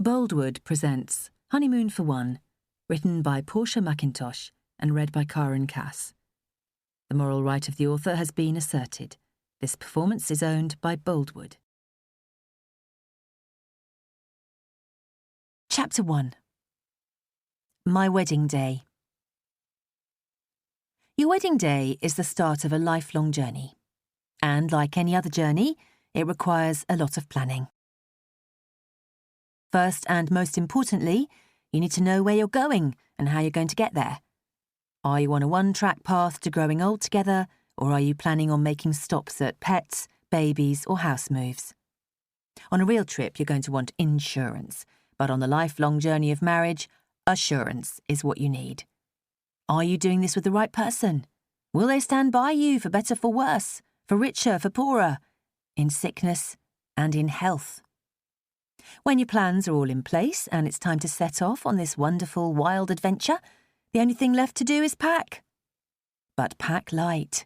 Boldwood presents Honeymoon for One, written by Portia MacIntosh and read by Karen Cass. The moral right of the author has been asserted. This performance is owned by Boldwood. Chapter 1. My Wedding Day. Your wedding day is the start of a lifelong journey. And like any other journey, it requires a lot of planning. First and most importantly, you need to know where you're going and how you're going to get there. Are you on a one-track path to growing old together, or are you planning on making stops at pets, babies, or house moves? On a real trip, you're going to want insurance, but on the lifelong journey of marriage, assurance is what you need. Are you doing this with the right person? Will they stand by you for better, for worse, for richer, for poorer, in sickness and in health? When your plans are all in place and it's time to set off on this wonderful, wild adventure, the only thing left to do is pack. But pack light.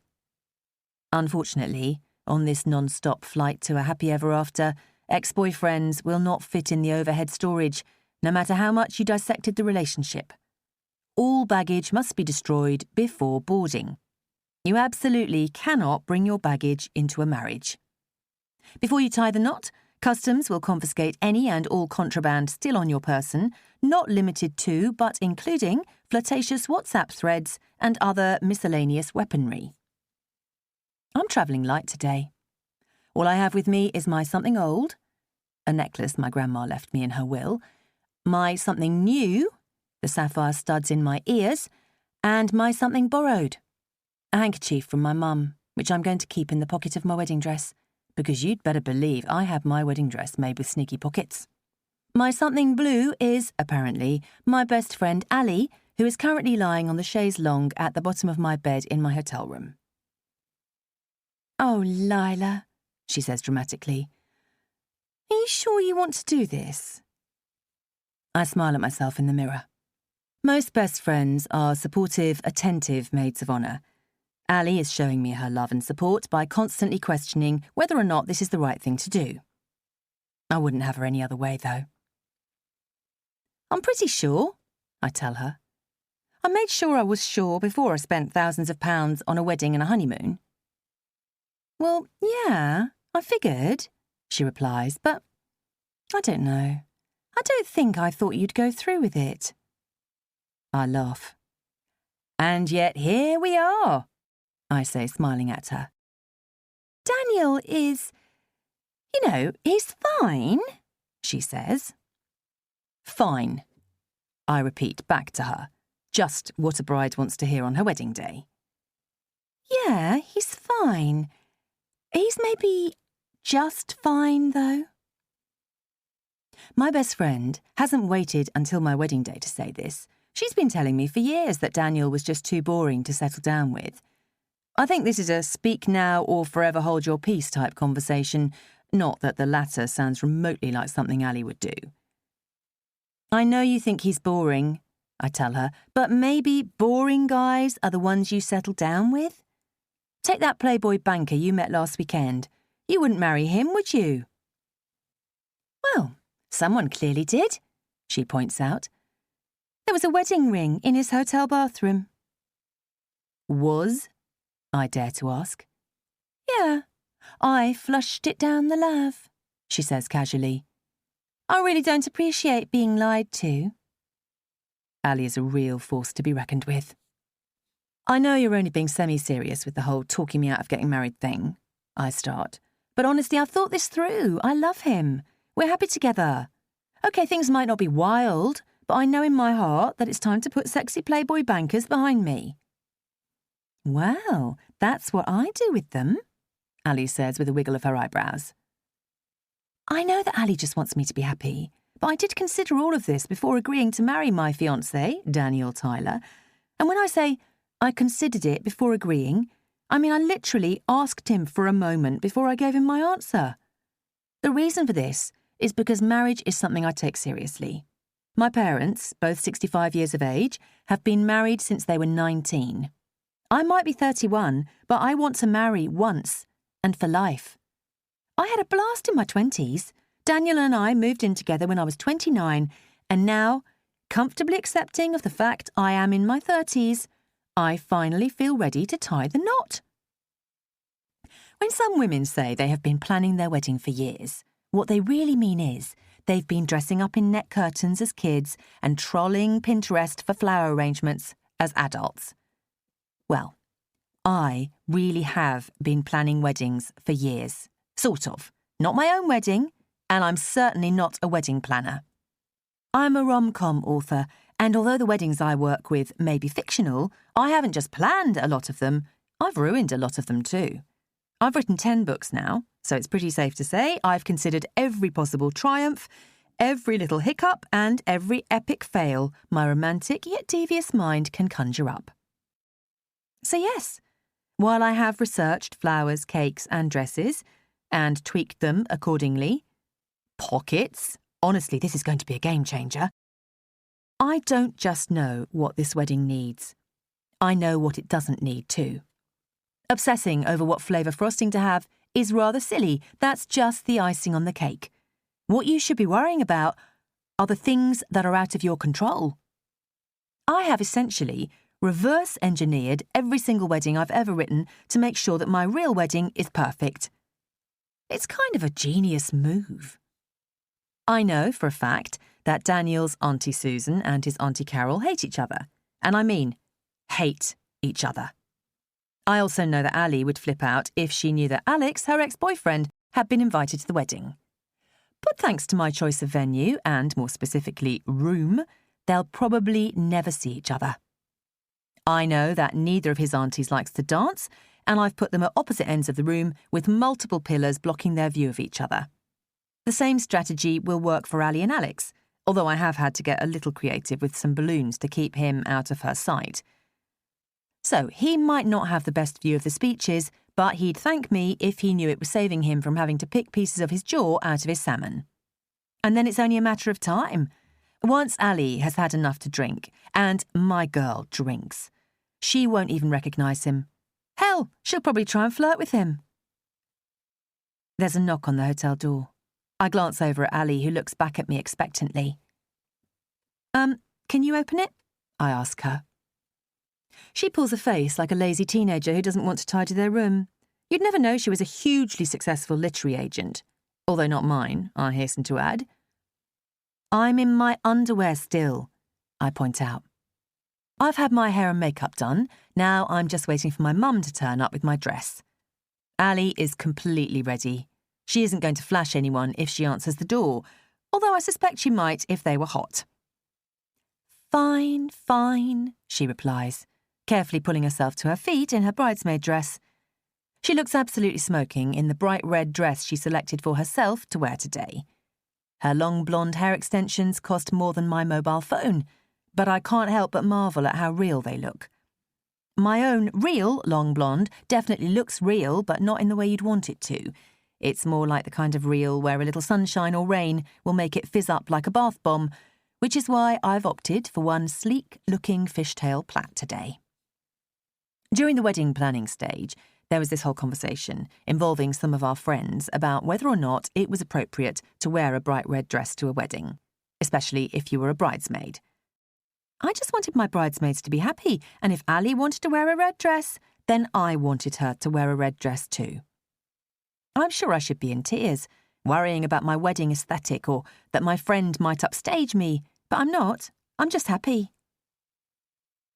Unfortunately, on this non-stop flight to a happy ever after, ex-boyfriends will not fit in the overhead storage, no matter how much you dissected the relationship. All baggage must be destroyed before boarding. You absolutely cannot bring your baggage into a marriage. Before you tie the knot, customs will confiscate any and all contraband still on your person, not limited to but including flirtatious WhatsApp threads and other miscellaneous weaponry. I'm travelling light today. All I have with me is my something old, a necklace my grandma left me in her will, my something new, the sapphire studs in my ears, and my something borrowed, a handkerchief from my mum, which I'm going to keep in the pocket of my wedding dress, because you'd better believe I have my wedding dress made with sneaky pockets. My something blue is, apparently, my best friend Ali, who is currently lying on the chaise longue at the bottom of my bed in my hotel room. "Oh, Lila," she says dramatically, "are you sure you want to do this?" I smile at myself in the mirror. Most best friends are supportive, attentive maids of honour. Ali is showing me her love and support by constantly questioning whether or not this is the right thing to do. I wouldn't have her any other way, though. "I'm pretty sure," I tell her. "I made sure I was sure before I spent thousands of pounds on a wedding and a honeymoon." "Well, yeah, I figured," she replies, "but I don't know. I don't think I thought you'd go through with it." I laugh. "And yet here we are," I say, smiling at her. "Daniel is, he's fine," she says. "Fine," I repeat back to her, just what a bride wants to hear on her wedding day. "Yeah, he's fine. He's maybe just fine, though." My best friend hasn't waited until my wedding day to say this. She's been telling me for years that Daniel was just too boring to settle down with. I think this is a speak now or forever hold your peace type conversation, not that the latter sounds remotely like something Ali would do. "I know you think he's boring," I tell her, "but maybe boring guys are the ones you settle down with? Take that playboy banker you met last weekend. You wouldn't marry him, would you?" "Well, someone clearly did," she points out. "There was a wedding ring in his hotel bathroom." "Was?" I dare to ask. "Yeah, I flushed it down the lav," she says casually. "I really don't appreciate being lied to." Ali is a real force to be reckoned with. "I know you're only being semi-serious with the whole talking me out of getting married thing," I start. "But honestly, I've thought this through. I love him. We're happy together. OK, things might not be wild, but I know in my heart that it's time to put sexy playboy bankers behind me." "Well, that's what I do with them," Ali says with a wiggle of her eyebrows. I know that Ali just wants me to be happy, but I did consider all of this before agreeing to marry my fiancé, Daniel Tyler. And when I say I considered it before agreeing, I mean I literally asked him for a moment before I gave him my answer. The reason for this is because marriage is something I take seriously. My parents, both 65 years of age, have been married since they were 19. I might be 31, but I want to marry once and for life. I had a blast in my 20s, Daniel and I moved in together when I was 29, and now, comfortably accepting of the fact I am in my 30s, I finally feel ready to tie the knot. When some women say they have been planning their wedding for years, what they really mean is they've been dressing up in net curtains as kids and trolling Pinterest for flower arrangements as adults. Well, I really have been planning weddings for years. Sort of. Not my own wedding, and I'm certainly not a wedding planner. I'm a rom-com author, and although the weddings I work with may be fictional, I haven't just planned a lot of them, I've ruined a lot of them too. I've written 10 books now, so it's pretty safe to say I've considered every possible triumph, every little hiccup, and every epic fail my romantic yet devious mind can conjure up. So yes, while I have researched flowers, cakes, and dresses, and tweaked them accordingly, pockets, honestly, this is going to be a game changer, I don't just know what this wedding needs. I know what it doesn't need too. Obsessing over what flavour frosting to have is rather silly. That's just the icing on the cake. What you should be worrying about are the things that are out of your control. I have essentially reverse-engineered every single wedding I've ever written to make sure that my real wedding is perfect. It's kind of a genius move. I know for a fact that Daniel's Auntie Susan and his Auntie Carol hate each other. And I mean, hate each other. I also know that Ali would flip out if she knew that Alex, her ex-boyfriend, had been invited to the wedding. But thanks to my choice of venue, and more specifically room, they'll probably never see each other. I know that neither of his aunties likes to dance, and I've put them at opposite ends of the room with multiple pillars blocking their view of each other. The same strategy will work for Ali and Alex, although I have had to get a little creative with some balloons to keep him out of her sight. So he might not have the best view of the speeches, but he'd thank me if he knew it was saving him from having to pick pieces of his jaw out of his salmon. And then it's only a matter of time. Once Ali has had enough to drink, and my girl drinks, she won't even recognise him. Hell, she'll probably try and flirt with him. There's a knock on the hotel door. I glance over at Ali, who looks back at me expectantly. Can you open it? I ask her. She pulls a face like a lazy teenager who doesn't want to tidy their room. You'd never know she was a hugely successful literary agent. Although not mine, I hasten to add. I'm in my underwear still, I point out. I've had my hair and makeup done. Now I'm just waiting for my mum to turn up with my dress. Ali is completely ready. She isn't going to flash anyone if she answers the door, although I suspect she might if they were hot. Fine, fine, she replies, carefully pulling herself to her feet in her bridesmaid dress. She looks absolutely smoking in the bright red dress she selected for herself to wear today. Her long blonde hair extensions cost more than my mobile phone, but I can't help but marvel at how real they look. My own real long blonde definitely looks real, but not in the way you'd want it to. It's more like the kind of real where a little sunshine or rain will make it fizz up like a bath bomb, which is why I've opted for one sleek-looking fishtail plait today. During the wedding planning stage, there was this whole conversation involving some of our friends about whether or not it was appropriate to wear a bright red dress to a wedding, especially if you were a bridesmaid. I just wanted my bridesmaids to be happy, and if Ali wanted to wear a red dress, then I wanted her to wear a red dress too. I'm sure I should be in tears, worrying about my wedding aesthetic or that my friend might upstage me, but I'm not. I'm just happy.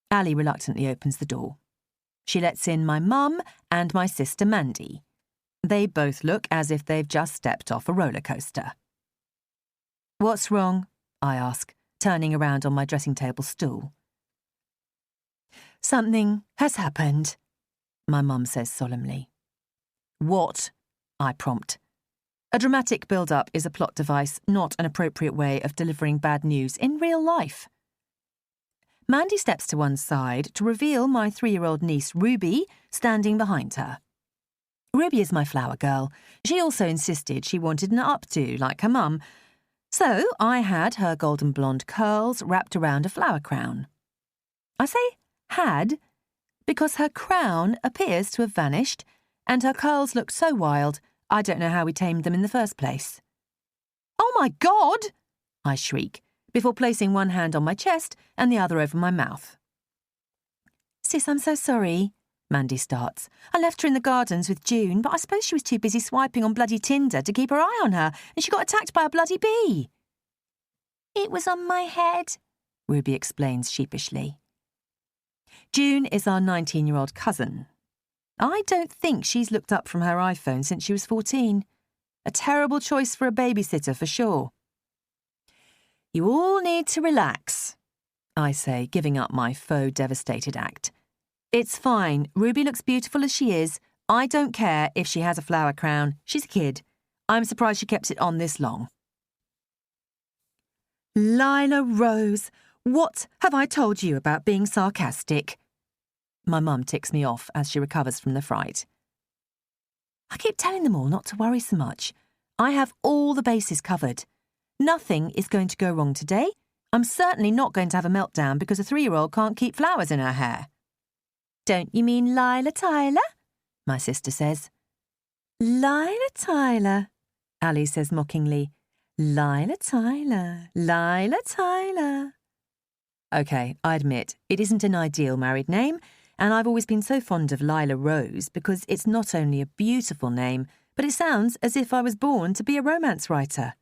Ali reluctantly opens the door. She lets in my mum and my sister Mandy. They both look as if they've just stepped off a roller coaster. What's wrong? I ask, turning around on my dressing table stool. Something has happened, my mum says solemnly. What? I prompt. A dramatic build-up is a plot device, not an appropriate way of delivering bad news in real life. Mandy steps to one side to reveal my 3-year-old niece Ruby standing behind her. Ruby is my flower girl. She also insisted she wanted an updo like her mum, so I had her golden blonde curls wrapped around a flower crown. I say had because her crown appears to have vanished and her curls look so wild I don't know how we tamed them in the first place. "Oh my God!" I shriek, before placing one hand on my chest and the other over my mouth. "Sis, I'm so sorry," Mandy starts. "I left her in the gardens with June, but I suppose she was too busy swiping on bloody Tinder to keep her eye on her, and she got attacked by a bloody bee." "It was on my head," Ruby explains sheepishly. June is our 19-year-old cousin. I don't think she's looked up from her iPhone since she was 14. A terrible choice for a babysitter, for sure. "You all need to relax," I say, giving up my faux devastated act. "It's fine. Ruby looks beautiful as she is. I don't care if she has a flower crown. She's a kid. I'm surprised she kept it on this long." "Lila Rose, what have I told you about being sarcastic?" My mum ticks me off as she recovers from the fright. I keep telling them all not to worry so much. I have all the bases covered. Nothing is going to go wrong today. I'm certainly not going to have a meltdown because a 3-year-old can't keep flowers in her hair. "Don't you mean Lila Tyler?" my sister says. "Lila Tyler," Ali says mockingly. "Lila Tyler, Lila Tyler." OK, I admit, it isn't an ideal married name, and I've always been so fond of Lila Rose because it's not only a beautiful name, but it sounds as if I was born to be a romance writer.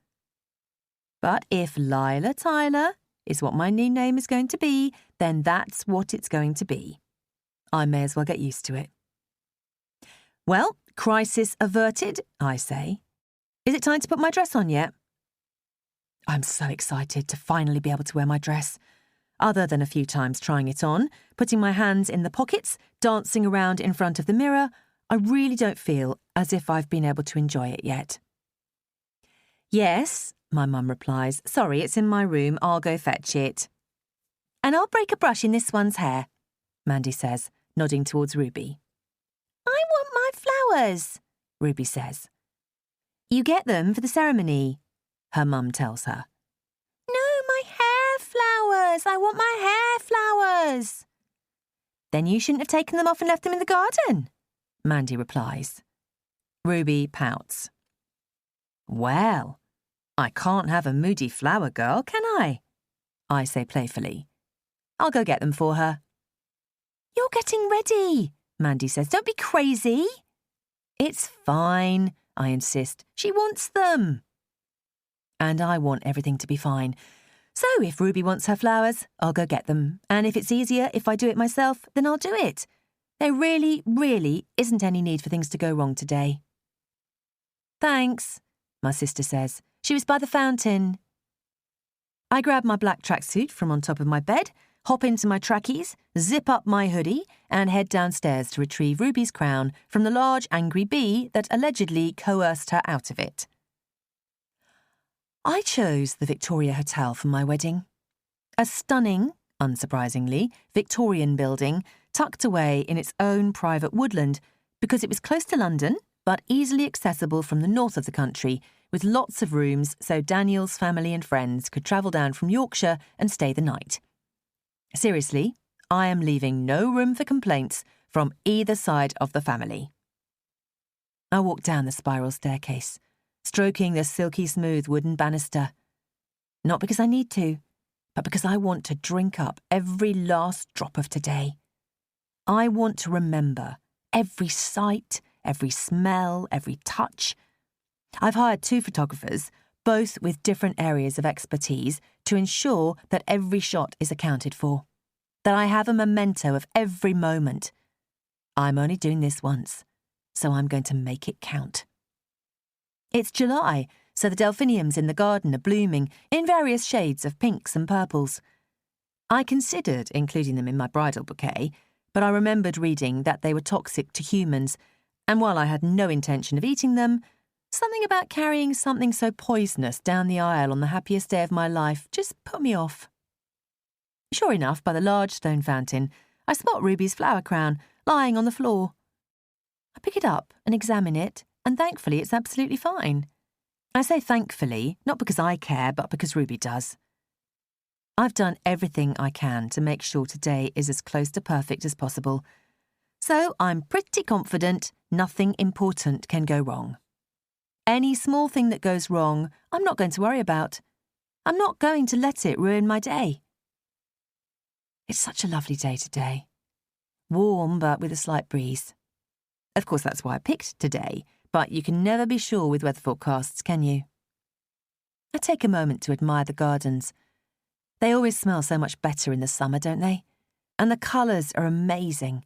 But if Lila Tyler is what my new name is going to be, then that's what it's going to be. I may as well get used to it. "Well, crisis averted," I say. "Is it time to put my dress on yet?" I'm so excited to finally be able to wear my dress. Other than a few times trying it on, putting my hands in the pockets, dancing around in front of the mirror, I really don't feel as if I've been able to enjoy it yet. "Yes," my mum replies. "Sorry, it's in my room. I'll go fetch it." "And I'll break a brush in this one's hair," Mandy says, nodding towards Ruby. "I want my flowers," Ruby says. "You get them for the ceremony," her mum tells her. "No, my hair flowers. I want my hair flowers." "Then you shouldn't have taken them off and left them in the garden," Mandy replies. Ruby pouts. "Well, I can't have a moody flower girl, can I?" I say playfully. "I'll go get them for her." "You're getting ready," Mandy says. "Don't be crazy." "It's fine," I insist. "She wants them." And I want everything to be fine. So if Ruby wants her flowers, I'll go get them. And if it's easier if I do it myself, then I'll do it. There really, really isn't any need for things to go wrong today. "Thanks," my sister says. "She was by the fountain." I grab my black tracksuit from on top of my bed, hop into my trackies, zip up my hoodie, and head downstairs to retrieve Ruby's crown from the large angry bee that allegedly coerced her out of it. I chose the Victoria Hotel for my wedding. A stunning, unsurprisingly, Victorian building tucked away in its own private woodland because it was close to London but easily accessible from the north of the country, with lots of rooms so Daniel's family and friends could travel down from Yorkshire and stay the night. Seriously, I am leaving no room for complaints from either side of the family. I walk down the spiral staircase, stroking the silky smooth wooden banister. Not because I need to, but because I want to drink up every last drop of today. I want to remember every sight, every smell, every touch. I've hired 2 photographers, both with different areas of expertise, to ensure that every shot is accounted for, that I have a memento of every moment. I'm only doing this once, so I'm going to make it count. It's July, so the delphiniums in the garden are blooming in various shades of pinks and purples. I considered including them in my bridal bouquet, but I remembered reading that they were toxic to humans, and while I had no intention of eating them, something about carrying something so poisonous down the aisle on the happiest day of my life just put me off. Sure enough, by the large stone fountain, I spot Ruby's flower crown lying on the floor. I pick it up and examine it, and thankfully it's absolutely fine. I say thankfully, not because I care, but because Ruby does. I've done everything I can to make sure today is as close to perfect as possible, so I'm pretty confident nothing important can go wrong. Any small thing that goes wrong, I'm not going to worry about. I'm not going to let it ruin my day. It's such a lovely day today. Warm, but with a slight breeze. Of course, that's why I picked today, but you can never be sure with weather forecasts, can you? I take a moment to admire the gardens. They always smell so much better in the summer, don't they? And the colours are amazing.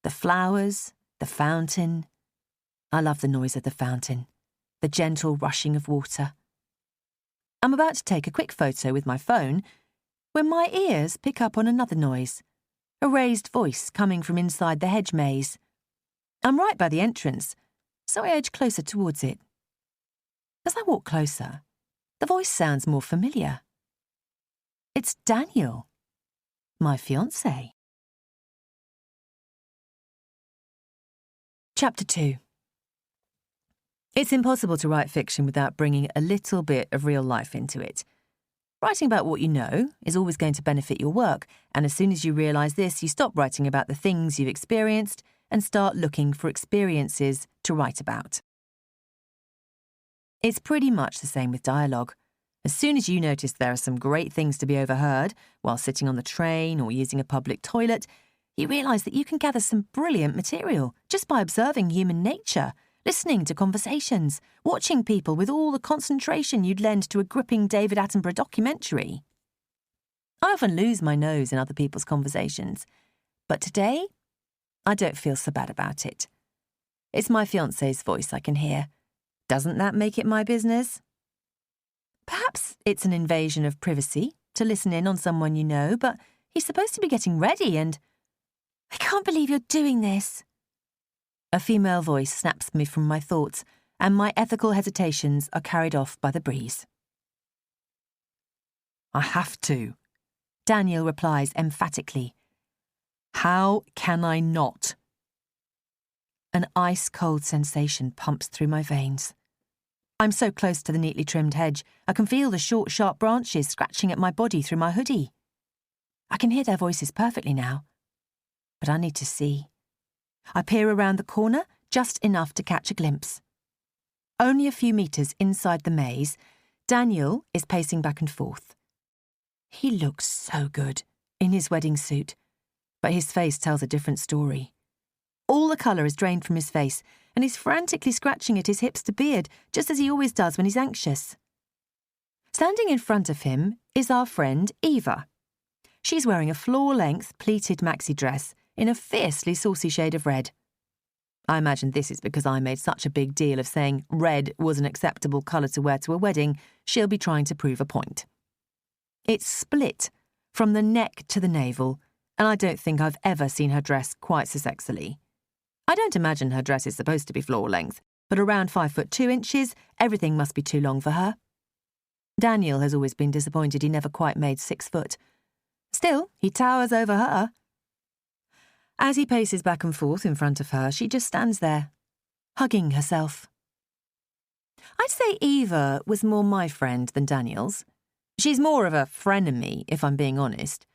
The flowers, the fountain. I love the noise of the fountain, the gentle rushing of water. I'm about to take a quick photo with my phone when my ears pick up on another noise, a raised voice coming from inside the hedge maze. I'm right by the entrance, so I edge closer towards it. As I walk closer, the voice sounds more familiar. It's Daniel, my fiancé. Chapter 2. It's impossible to write fiction without bringing a little bit of real life into it. Writing about what you know is always going to benefit your work, and as soon as you realise this, you stop writing about the things you've experienced and start looking for experiences to write about. It's pretty much the same with dialogue. As soon as you notice there are some great things to be overheard while sitting on the train or using a public toilet, you realise that you can gather some brilliant material just by observing human nature, listening to conversations, watching people with all the concentration you'd lend to a gripping David Attenborough documentary. I often lose my nose in other people's conversations, but today, I don't feel so bad about it. It's my fiancé's voice I can hear. Doesn't that make it my business? Perhaps it's an invasion of privacy to listen in on someone you know, but he's supposed to be getting ready and... I can't believe you're doing this. A female voice snaps me from my thoughts, and my ethical hesitations are carried off by the breeze. I have to, Daniel replies emphatically. How can I not? An ice-cold sensation pumps through my veins. I'm so close to the neatly trimmed hedge, I can feel the short, sharp branches scratching at my body through my hoodie. I can hear their voices perfectly now, but I need to see. I peer around the corner just enough to catch a glimpse. Only a few metres inside the maze, Daniel is pacing back and forth. He looks so good in his wedding suit, but his face tells a different story. All the colour is drained from his face, and he's frantically scratching at his hipster beard, just as he always does when he's anxious. Standing in front of him is our friend Eva. She's wearing a floor-length pleated maxi dress in a fiercely saucy shade of red. I imagine this is because I made such a big deal of saying red was an acceptable colour to wear to a wedding, she'll be trying to prove a point. It's split from the neck to the navel, and I don't think I've ever seen her dress quite so sexily. I don't imagine her dress is supposed to be floor-length, but around 5'2", everything must be too long for her. Daniel has always been disappointed he never quite made 6 foot. Still, he towers over her. As he paces back and forth in front of her, she just stands there, hugging herself. I'd say Eva was more my friend than Daniel's. She's more of a frenemy, if I'm being honest.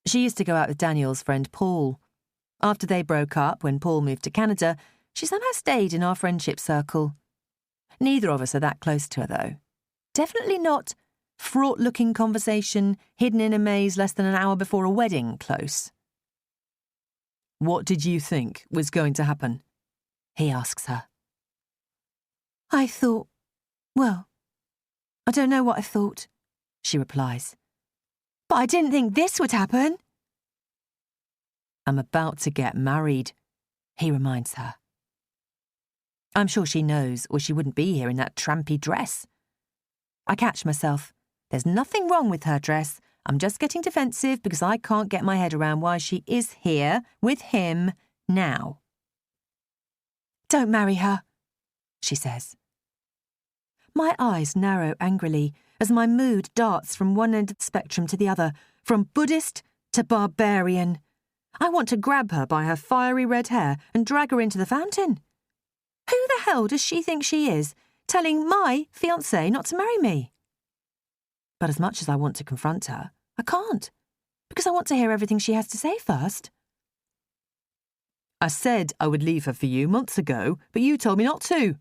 She used to go out with Daniel's friend Paul. After they broke up, when Paul moved to Canada, she somehow stayed in our friendship circle. Neither of us are that close to her, though. Definitely not fraught-looking conversation hidden in a maze less than an hour before a wedding close. What did you think was going to happen? He asks her. I thought, well, I don't know what I thought, she replies. But I didn't think this would happen. I'm about to get married, he reminds her. I'm sure she knows, or she wouldn't be here in that trampy dress. I catch myself. There's nothing wrong with her dress. I'm just getting defensive because I can't get my head around why she is here with him now. Don't marry her, she says. My eyes narrow angrily as my mood darts from one end of the spectrum to the other, from Buddhist to barbarian. I want to grab her by her fiery red hair and drag her into the fountain. Who the hell does she think she is, telling my fiancé not to marry me? But as much as I want to confront her, I can't, because I want to hear everything she has to say first. I said I would leave her for you months ago, but you told me not to.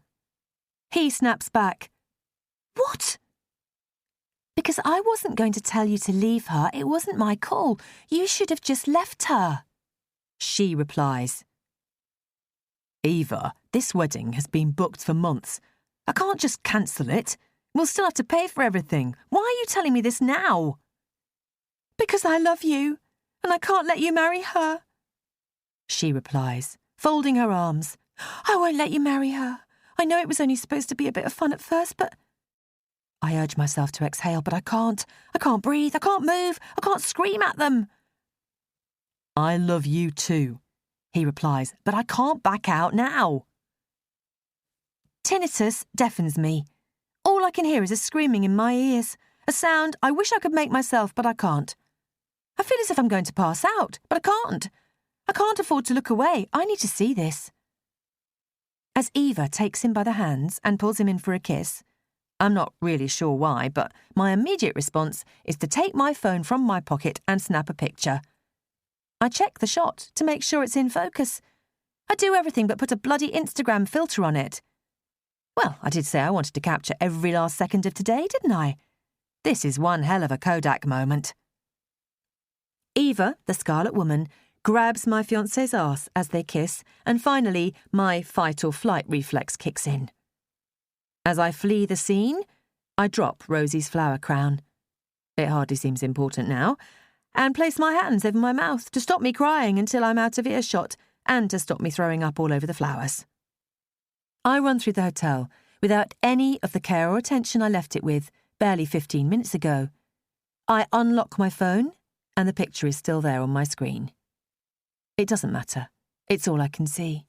He snaps back. What? Because I wasn't going to tell you to leave her. It wasn't my call. You should have just left her. She replies. Eva, this wedding has been booked for months. I can't just cancel it. We'll still have to pay for everything. Why are you telling me this now? Because I love you, and I can't let you marry her. She replies, folding her arms. I won't let you marry her. I know it was only supposed to be a bit of fun at first, but... I urge myself to exhale, but I can't. I can't breathe. I can't move. I can't scream at them. I love you too, he replies, but I can't back out now. Tinnitus deafens me. All I can hear is a screaming in my ears, a sound I wish I could make myself, but I can't. I feel as if I'm going to pass out, but I can't. I can't afford to look away. I need to see this. As Eva takes him by the hands and pulls him in for a kiss, I'm not really sure why, but my immediate response is to take my phone from my pocket and snap a picture. I check the shot to make sure it's in focus. I do everything but put a bloody Instagram filter on it. Well, I did say I wanted to capture every last second of today, didn't I? This is one hell of a Kodak moment. Eva, the Scarlet Woman, grabs my fiancé's ass as they kiss, and finally my fight-or-flight reflex kicks in. As I flee the scene, I drop Rosie's flower crown. It hardly seems important now, and place my hands over my mouth to stop me crying until I'm out of earshot and to stop me throwing up all over the flowers. I run through the hotel without any of the care or attention I left it with barely 15 minutes ago. I unlock my phone, and the picture is still there on my screen. It doesn't matter. It's all I can see.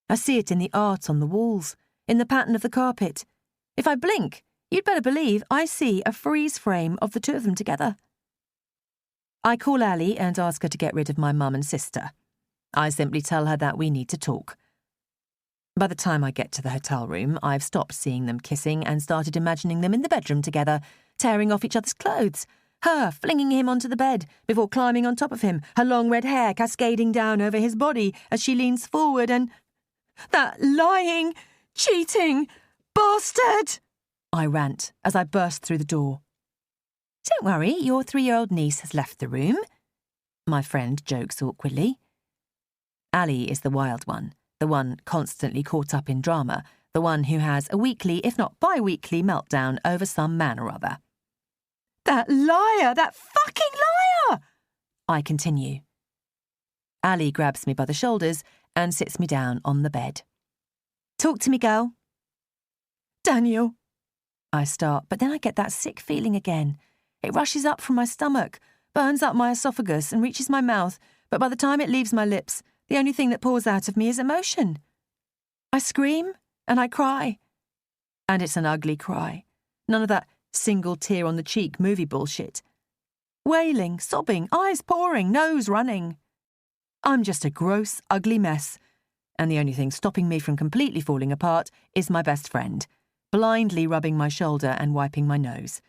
I see it in the art on the walls, in the pattern of the carpet. If I blink, you'd better believe I see a freeze frame of the two of them together. I call Ali and ask her to get rid of my mum and sister. I simply tell her that we need to talk. By the time I get to the hotel room, I've stopped seeing them kissing and started imagining them in the bedroom together, tearing off each other's clothes, her flinging him onto the bed before climbing on top of him, her long red hair cascading down over his body as she leans forward, and... That lying, cheating bastard! I rant as I burst through the door. Don't worry, your 3-year-old niece has left the room, my friend jokes awkwardly. Ali is the wild one, the one constantly caught up in drama, the one who has a weekly, if not bi-weekly, meltdown over some man or other. That liar! That fucking liar! I continue. Ali grabs me by the shoulders and sits me down on the bed. Talk to me, girl. Daniel. I start, but then I get that sick feeling again. It rushes up from my stomach, burns up my esophagus and reaches my mouth, but by the time it leaves my lips, the only thing that pours out of me is emotion. I scream and I cry. And it's an ugly cry. None of that single tear on the cheek movie bullshit. Wailing, sobbing, eyes pouring, nose running. I'm just a gross, ugly mess, and the only thing stopping me from completely falling apart is my best friend, blindly rubbing my shoulder and wiping my nose.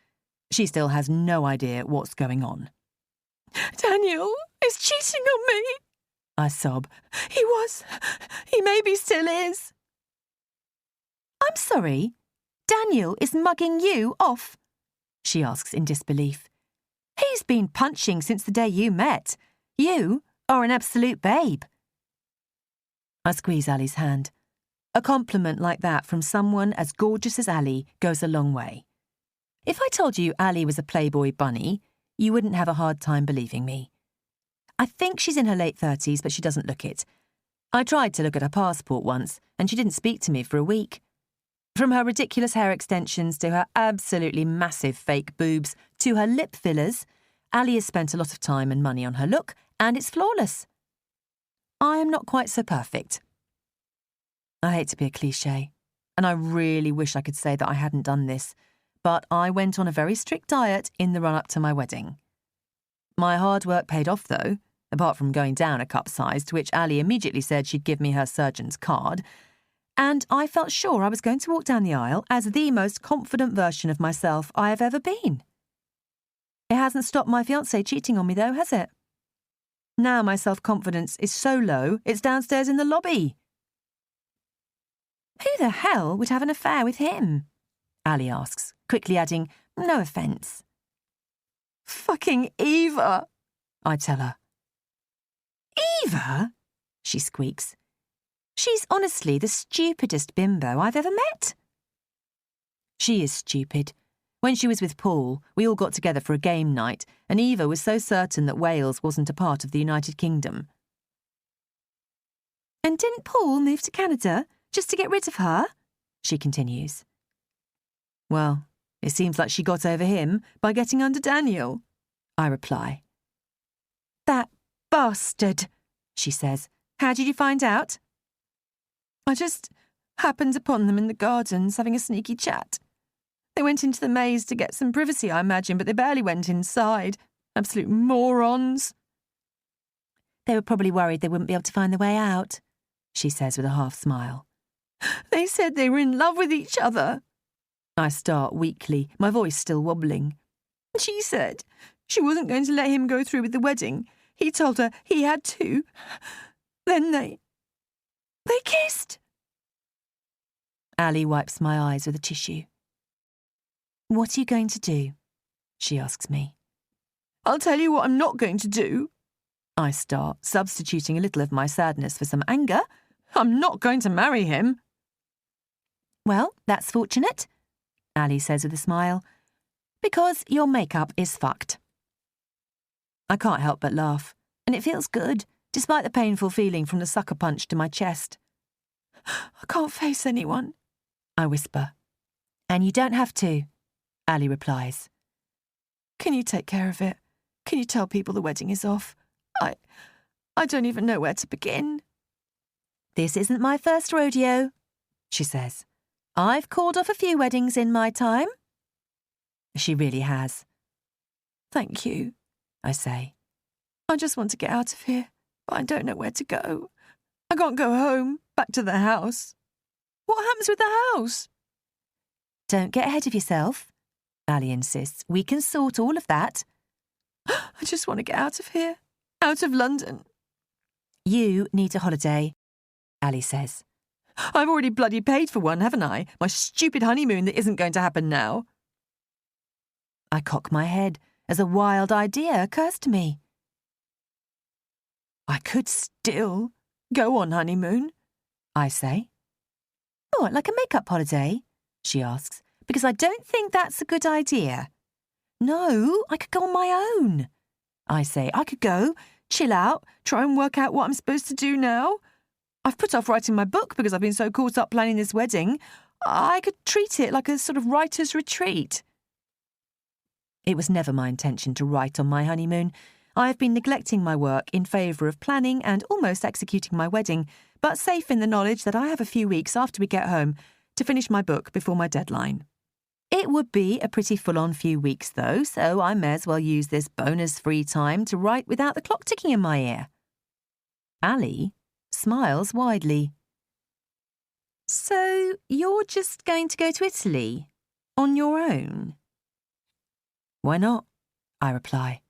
She still has no idea what's going on. Daniel is cheating on me, I sob. He maybe still is. I'm sorry, Daniel is mugging you off, she asks in disbelief. He's been punching since the day you met. You are an absolute babe. I squeeze Ali's hand. A compliment like that from someone as gorgeous as Ali goes a long way. If I told you Ali was a Playboy bunny, you wouldn't have a hard time believing me. I think she's in her late 30s, but she doesn't look it. I tried to look at her passport once, and she didn't speak to me for a week. From her ridiculous hair extensions to her absolutely massive fake boobs to her lip fillers, Ali has spent a lot of time and money on her look, and it's flawless. I am not quite so perfect. I hate to be a cliché, and I really wish I could say that I hadn't done this, but I went on a very strict diet in the run-up to my wedding. My hard work paid off, though, apart from going down a cup size, to which Ali immediately said she'd give me her surgeon's card, and I felt sure I was going to walk down the aisle as the most confident version of myself I have ever been. It hasn't stopped my fiancé cheating on me, though, has it? Now my self-confidence is so low, it's downstairs in the lobby. Who the hell would have an affair with him? Ali asks, quickly adding, no offence. Fucking Eva, I tell her. Eva? She squeaks. She's honestly the stupidest bimbo I've ever met. She is stupid. When she was with Paul, we all got together for a game night, and Eva was so certain that Wales wasn't a part of the United Kingdom. And didn't Paul move to Canada just to get rid of her? She continues. Well, it seems like she got over him by getting under Daniel, I reply. That bastard, she says. How did you find out? I just happened upon them in the gardens having a sneaky chat. They went into the maze to get some privacy, I imagine, but they barely went inside. Absolute morons. They were probably worried they wouldn't be able to find their way out, she says with a half smile. They said they were in love with each other. I start weakly, my voice still wobbling. She said she wasn't going to let him go through with the wedding. He told her he had to. Then they kissed. Ali wipes my eyes with a tissue. What are you going to do? She asks me. I'll tell you what I'm not going to do. I start, substituting a little of my sadness for some anger. I'm not going to marry him. Well, that's fortunate, Ali says with a smile, because your makeup is fucked. I can't help but laugh, and it feels good, despite the painful feeling from the sucker punch to my chest. I can't face anyone, I whisper. And you don't have to, Ali replies. Can you take care of it? Can you tell people the wedding is off? I don't even know where to begin. This isn't my first rodeo, she says. I've called off a few weddings in my time. She really has. Thank you, I say. I just want to get out of here, but I don't know where to go. I can't go home, back to the house. What happens with the house? Don't get ahead of yourself, Ali insists. We can sort all of that. I just want to get out of here, out of London. You need a holiday, Ali says. I've already bloody paid for one, haven't I? My stupid honeymoon that isn't going to happen now. I cock my head as a wild idea occurs to me. I could still go on honeymoon, I say. What, like a makeup holiday? She asks, because I don't think that's a good idea. No, I could go on my own. I say, I could go, chill out, try and work out what I'm supposed to do now. I've put off writing my book because I've been so caught up planning this wedding. I could treat it like a sort of writer's retreat. It was never my intention to write on my honeymoon. I have been neglecting my work in favour of planning and almost executing my wedding, but safe in the knowledge that I have a few weeks after we get home to finish my book before my deadline. It would be a pretty full-on few weeks, though, so I may as well use this bonus free time to write without the clock ticking in my ear. Ali smiles widely. So you're just going to go to Italy on your own? Why not? I reply.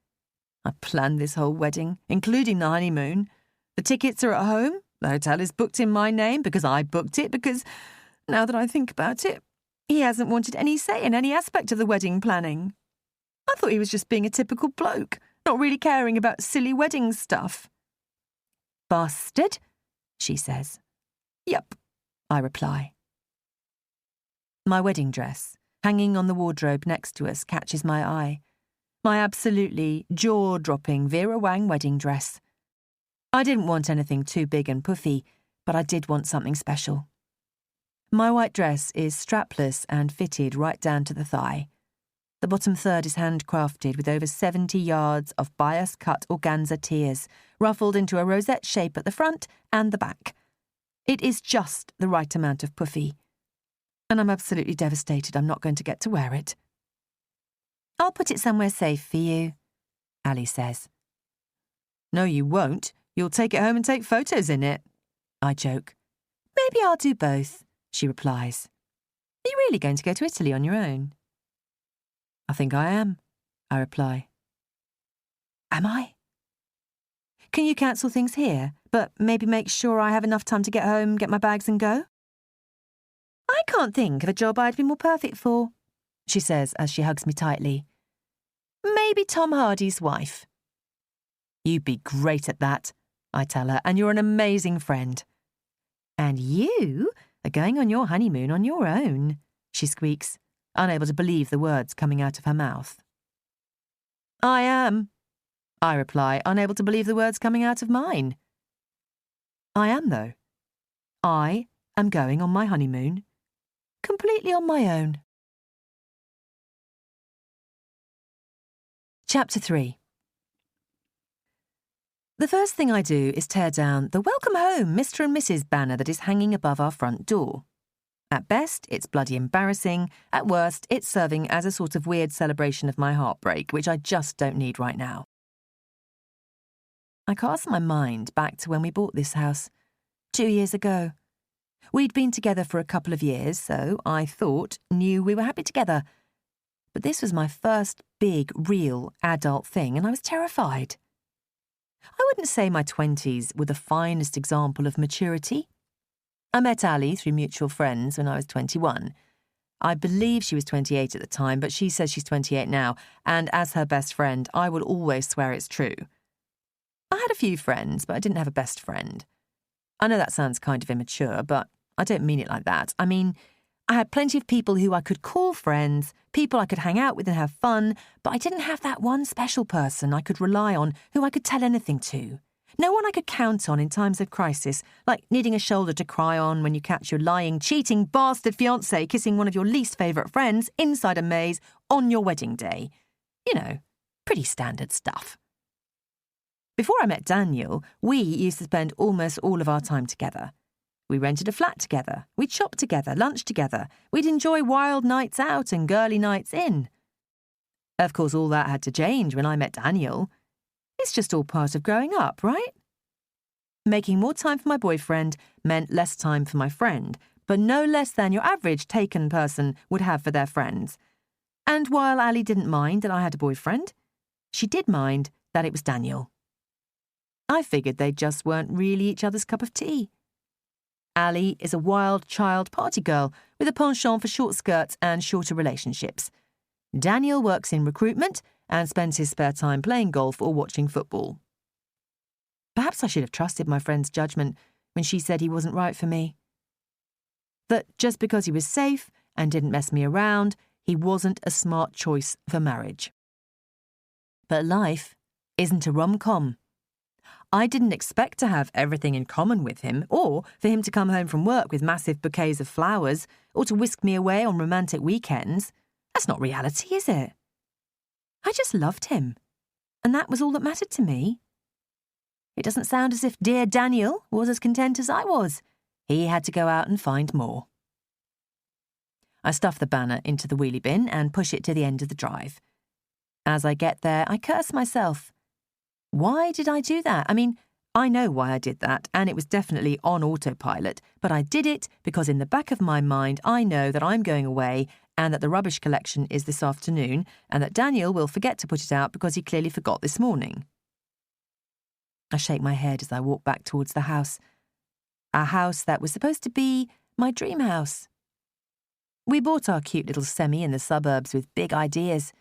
I planned this whole wedding, including the honeymoon. The tickets are at home. The hotel is booked in my name because I booked it, because, now that I think about it, he hasn't wanted any say in any aspect of the wedding planning. I thought he was just being a typical bloke, not really caring about silly wedding stuff. Bastard, she says. Yep, I reply. My wedding dress, hanging on the wardrobe next to us, catches my eye. My absolutely jaw-dropping Vera Wang wedding dress. I didn't want anything too big and puffy, but I did want something special. My white dress is strapless and fitted right down to the thigh. The bottom third is handcrafted with over 70 yards of bias-cut organza tiers, ruffled into a rosette shape at the front and the back. It is just the right amount of puffy, and I'm absolutely devastated I'm not going to get to wear it. I'll put it somewhere safe for you, Ali says. No, you won't. You'll take it home and take photos in it, I joke. Maybe I'll do both, she replies. Are you really going to go to Italy on your own? I think I am, I reply. Am I? Can you cancel things here, but maybe make sure I have enough time to get home, get my bags and go? I can't think of a job I'd be more perfect for, she says as she hugs me tightly. Maybe Tom Hardy's wife. You'd be great at that, I tell her, and you're an amazing friend. And you are going on your honeymoon on your own, she squeaks, unable to believe the words coming out of her mouth. I am, I reply, unable to believe the words coming out of mine. I am, though. I am going on my honeymoon, completely on my own. Chapter 3. The first thing I do is tear down the Welcome Home Mr. and Mrs. banner that is hanging above our front door. At best, it's bloody embarrassing. At worst, it's serving as a sort of weird celebration of my heartbreak, which I just don't need right now. I cast my mind back to when we bought this house, 2 years ago. We'd been together for a couple of years, so I knew we were happy together. But this was my first big, real, adult thing, and I was terrified. I wouldn't say my 20s were the finest example of maturity. I met Ali through mutual friends when I was 21. I believe she was 28 at the time, but she says she's 28 now, and as her best friend, I will always swear it's true. I had a few friends, but I didn't have a best friend. I know that sounds kind of immature, but I don't mean it like that. I mean, I had plenty of people who I could call friends, people I could hang out with and have fun, but I didn't have that one special person I could rely on who I could tell anything to. No one I could count on in times of crisis, like needing a shoulder to cry on when you catch your lying, cheating bastard fiancé kissing one of your least favourite friends inside a maze on your wedding day. You know, pretty standard stuff. Before I met Daniel, we used to spend almost all of our time together. We rented a flat together, we'd shop together, lunch together, we'd enjoy wild nights out and girly nights in. Of course, all that had to change when I met Daniel. It's just all part of growing up, right? Making more time for my boyfriend meant less time for my friend, but no less than your average taken person would have for their friends. And while Ali didn't mind that I had a boyfriend, she did mind that it was Daniel. I figured they just weren't really each other's cup of tea. Ali is a wild child party girl with a penchant for short skirts and shorter relationships. Daniel works in recruitment and spends his spare time playing golf or watching football. Perhaps I should have trusted my friend's judgment when she said he wasn't right for me. That just because he was safe and didn't mess me around, he wasn't a smart choice for marriage. But life isn't a rom-com. I didn't expect to have everything in common with him, or for him to come home from work with massive bouquets of flowers, or to whisk me away on romantic weekends. That's not reality, is it? I just loved him, and that was all that mattered to me. It doesn't sound as if dear Daniel was as content as I was. He had to go out and find more. I stuff the banner into the wheelie bin and push it to the end of the drive. As I get there, I curse myself. Why did I do that? I mean, I know why I did that, and it was definitely on autopilot, but I did it because in the back of my mind I know that I'm going away and that the rubbish collection is this afternoon and that Daniel will forget to put it out because he clearly forgot this morning. I shake my head as I walk back towards the house. A house that was supposed to be my dream house. We bought our cute little semi in the suburbs with big ideas.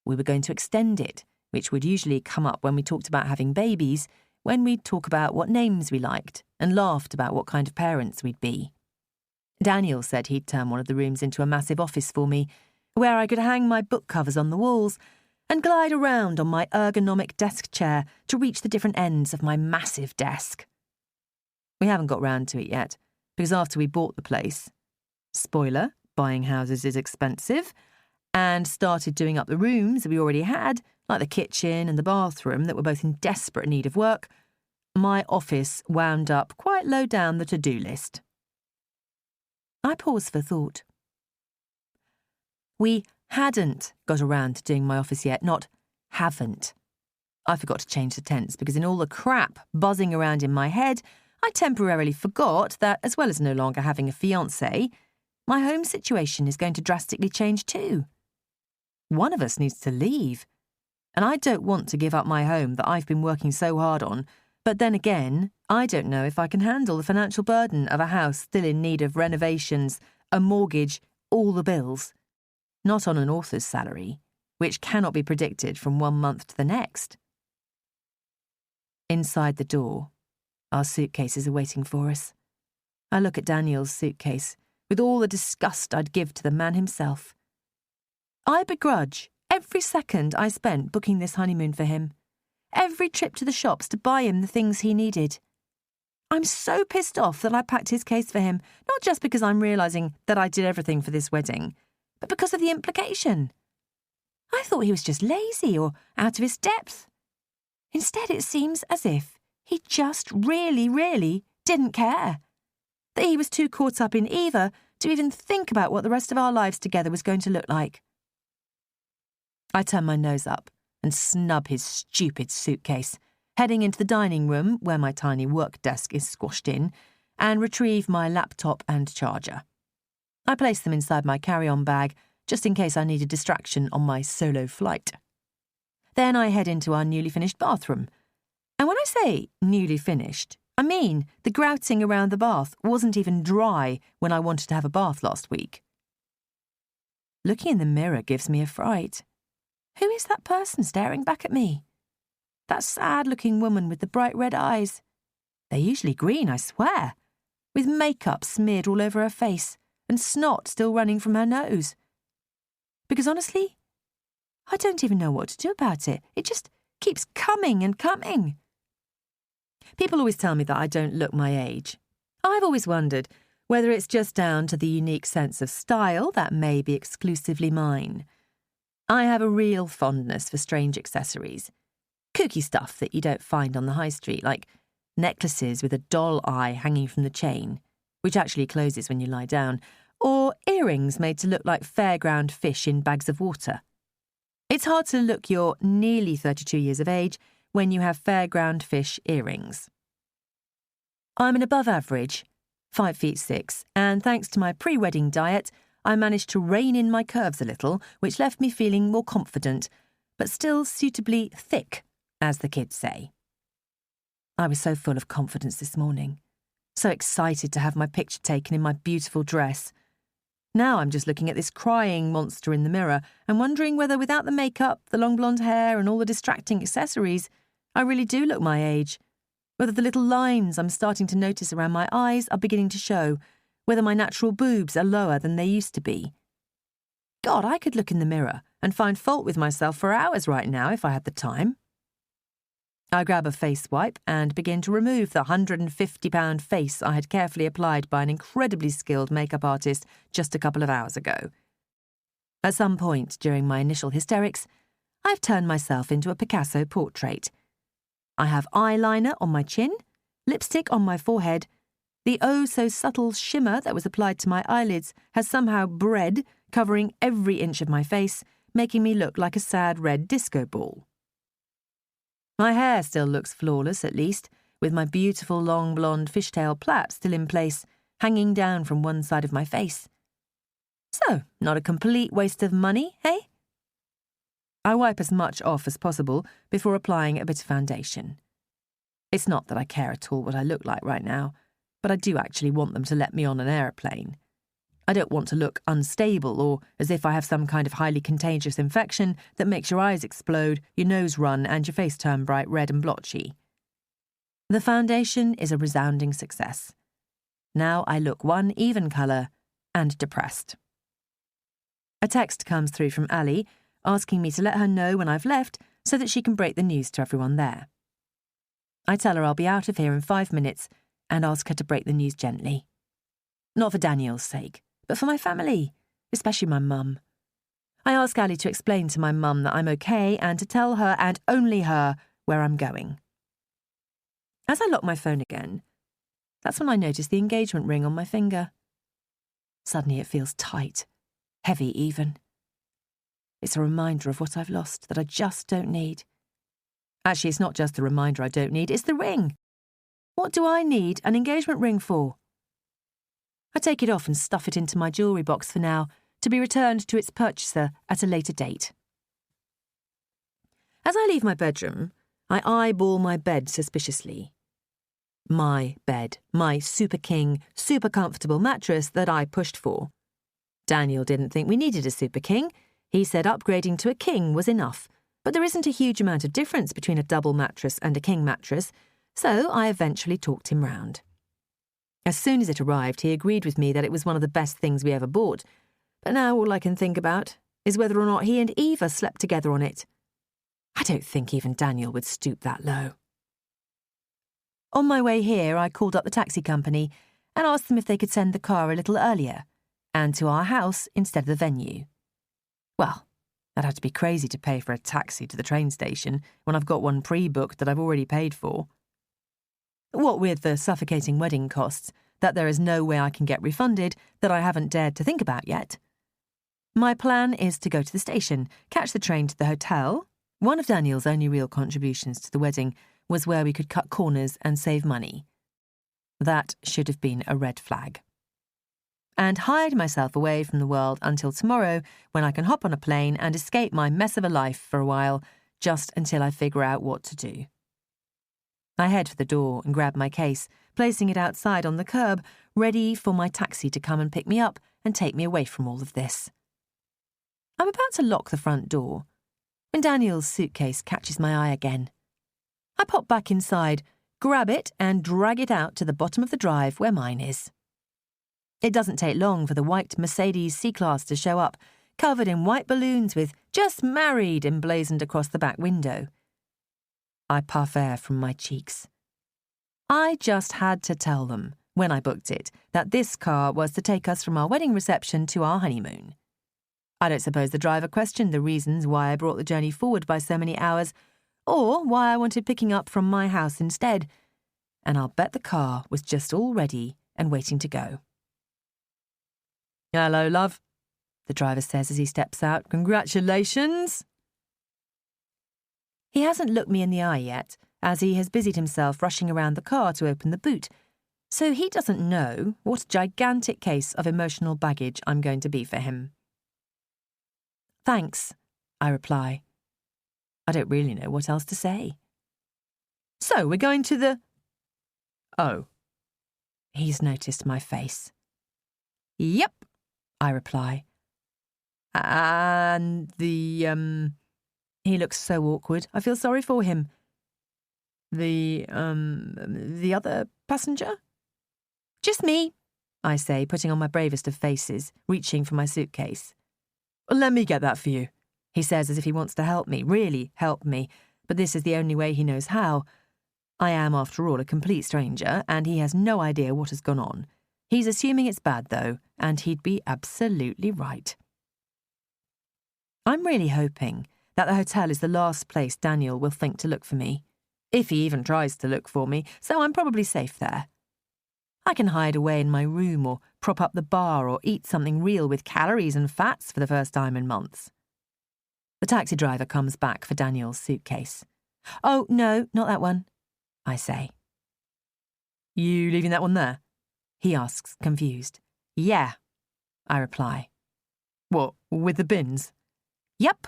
We were going to extend it, which would usually come up when we talked about having babies, when we'd talk about what names we liked and laughed about what kind of parents we'd be. Daniel said he'd turn one of the rooms into a massive office for me, where I could hang my book covers on the walls and glide around on my ergonomic desk chair to reach the different ends of my massive desk. We haven't got round to it yet, because after we bought the place, spoiler, buying houses is expensive, and started doing up the rooms that we already had, like the kitchen and the bathroom that were both in desperate need of work, my office wound up quite low down the to-do list. I paused for thought. We hadn't got around to doing my office yet, not haven't. I forgot to change the tense because in all the crap buzzing around in my head, I temporarily forgot that, as well as no longer having a fiancé, my home situation is going to drastically change too. One of us needs to leave. And I don't want to give up my home that I've been working so hard on, but then again, I don't know if I can handle the financial burden of a house still in need of renovations, a mortgage, all the bills. Not on an author's salary, which cannot be predicted from one month to the next. Inside the door, our suitcases are waiting for us. I look at Daniel's suitcase with all the disgust I'd give to the man himself. I begrudge every second I spent booking this honeymoon for him, every trip to the shops to buy him the things he needed. I'm so pissed off that I packed his case for him, not just because I'm realising that I did everything for this wedding, but because of the implication. I thought he was just lazy or out of his depth. Instead, it seems as if he just really, really didn't care. That he was too caught up in Eva to even think about what the rest of our lives together was going to look like. I turn my nose up and snub his stupid suitcase, heading into the dining room where my tiny work desk is squashed in, and retrieve my laptop and charger. I place them inside my carry-on bag, just in case I need a distraction on my solo flight. Then I head into our newly finished bathroom. And when I say newly finished, I mean the grouting around the bath wasn't even dry when I wanted to have a bath last week. Looking in the mirror gives me a fright. Who is that person staring back at me? That sad-looking woman with the bright red eyes. They're usually green, I swear, with makeup smeared all over her face and snot still running from her nose. Because honestly, I don't even know what to do about it. It just keeps coming and coming. People always tell me that I don't look my age. I've always wondered whether it's just down to the unique sense of style that may be exclusively mine. I have a real fondness for strange accessories. Kooky stuff that you don't find on the high street, like necklaces with a doll eye hanging from the chain, which actually closes when you lie down, or earrings made to look like fairground fish in bags of water. It's hard to look your nearly 32 years of age when you have fairground fish earrings. I'm an above average, 5'6", and thanks to my pre-wedding diet, I managed to rein in my curves a little, which left me feeling more confident, but still suitably thick, as the kids say. I was so full of confidence this morning, so excited to have my picture taken in my beautiful dress. Now I'm just looking at this crying monster in the mirror and wondering whether without the makeup, the long blonde hair and all the distracting accessories, I really do look my age. Whether the little lines I'm starting to notice around my eyes are beginning to show, whether my natural boobs are lower than they used to be. God, I could look in the mirror and find fault with myself for hours right now if I had the time. I grab a face wipe and begin to remove the £150 face I had carefully applied by an incredibly skilled makeup artist just a couple of hours ago. At some point during my initial hysterics, I've turned myself into a Picasso portrait. I have eyeliner on my chin, lipstick on my forehead. The oh-so-subtle shimmer that was applied to my eyelids has somehow bred, covering every inch of my face, making me look like a sad red disco ball. My hair still looks flawless, at least, with my beautiful long blonde fishtail plait still in place, hanging down from one side of my face. So, not a complete waste of money, eh? I wipe as much off as possible before applying a bit of foundation. It's not that I care at all what I look like right now, but I do actually want them to let me on an aeroplane. I don't want to look unstable or as if I have some kind of highly contagious infection that makes your eyes explode, your nose run, and your face turn bright red and blotchy. The foundation is a resounding success. Now I look one even colour and depressed. A text comes through from Ali asking me to let her know when I've left so that she can break the news to everyone there. I tell her I'll be out of here in 5 minutes and ask her to break the news gently. Not for Daniel's sake, but for my family, especially my mum. I ask Ali to explain to my mum that I'm okay and to tell her and only her where I'm going. As I lock my phone again, that's when I notice the engagement ring on my finger. Suddenly it feels tight, heavy even. It's a reminder of what I've lost that I just don't need. Actually, it's not just the reminder I don't need, it's the ring. What do I need an engagement ring for? I take it off and stuff it into my jewellery box for now, to be returned to its purchaser at a later date. As I leave my bedroom, I eyeball my bed suspiciously. My bed, my super king, super comfortable mattress that I pushed for. Daniel didn't think we needed a super king. He said upgrading to a king was enough, but there isn't a huge amount of difference between a double mattress and a king mattress, so I eventually talked him round. As soon as it arrived, he agreed with me that it was one of the best things we ever bought, but now all I can think about is whether or not he and Eva slept together on it. I don't think even Daniel would stoop that low. On my way here, I called up the taxi company and asked them if they could send the car a little earlier, and to our house instead of the venue. Well, I'd have to be crazy to pay for a taxi to the train station when I've got one pre-booked that I've already paid for. What with the suffocating wedding costs that there is no way I can get refunded that I haven't dared to think about yet. My plan is to go to the station, catch the train to the hotel. One of Daniel's only real contributions to the wedding was where we could cut corners and save money. That should have been a red flag. And hide myself away from the world until tomorrow, when I can hop on a plane and escape my mess of a life for a while, just until I figure out what to do. I head for the door and grab my case, placing it outside on the curb, ready for my taxi to come and pick me up and take me away from all of this. I'm about to lock the front door when Daniel's suitcase catches my eye again. I pop back inside, grab it and drag it out to the bottom of the drive where mine is. It doesn't take long for the white Mercedes C-Class to show up, covered in white balloons with "Just Married" emblazoned across the back window. I puff air from my cheeks. I just had to tell them, when I booked it, that this car was to take us from our wedding reception to our honeymoon. I don't suppose the driver questioned the reasons why I brought the journey forward by so many hours, or why I wanted picking up from my house instead, and I'll bet the car was just all ready and waiting to go. "Hello, love," the driver says as he steps out. "Congratulations." He hasn't looked me in the eye yet, as he has busied himself rushing around the car to open the boot, so he doesn't know what a gigantic case of emotional baggage I'm going to be for him. "Thanks," I reply. I don't really know what else to say. "So we're going to the—" "Oh." He's noticed my face. "Yep," I reply. "And the, He looks so awkward. I feel sorry for him. The other passenger?" "Just me," I say, putting on my bravest of faces, reaching for my suitcase. "Let me get that for you," he says as if he wants to help me, really help me, but this is the only way he knows how. I am, after all, a complete stranger, and he has no idea what has gone on. He's assuming it's bad, though, and he'd be absolutely right. I'm really hoping that the hotel is the last place Daniel will think to look for me, if he even tries to look for me, so I'm probably safe there. I can hide away in my room or prop up the bar or eat something real with calories and fats for the first time in months. The taxi driver comes back for Daniel's suitcase. "Oh, no, not that one," I say. "You leaving that one there?" he asks, confused. "Yeah," I reply. "What, with the bins?" "Yep,"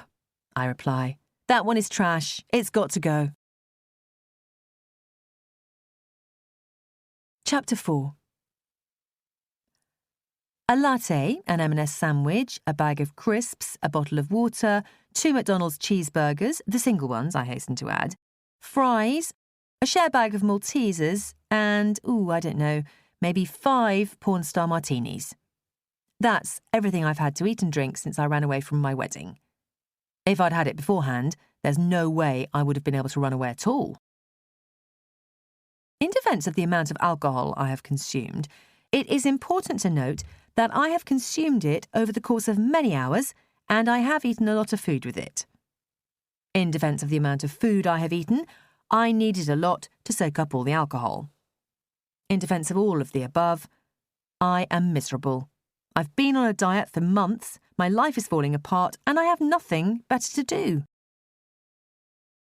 I reply. "That one is trash. It's got to go." Chapter 4. A latte, an M&S sandwich, a bag of crisps, a bottle of water, 2 McDonald's cheeseburgers, the single ones, I hasten to add, fries, a share bag of Maltesers, and, I don't know, maybe 5 Pornstar Martinis. That's everything I've had to eat and drink since I ran away from my wedding. If I'd had it beforehand, there's no way I would have been able to run away at all. In defence of the amount of alcohol I have consumed, it is important to note that I have consumed it over the course of many hours, and I have eaten a lot of food with it. In defence of the amount of food I have eaten, I needed a lot to soak up all the alcohol. In defence of all of the above, I am miserable. I've been on a diet for months, my life is falling apart, and I have nothing better to do.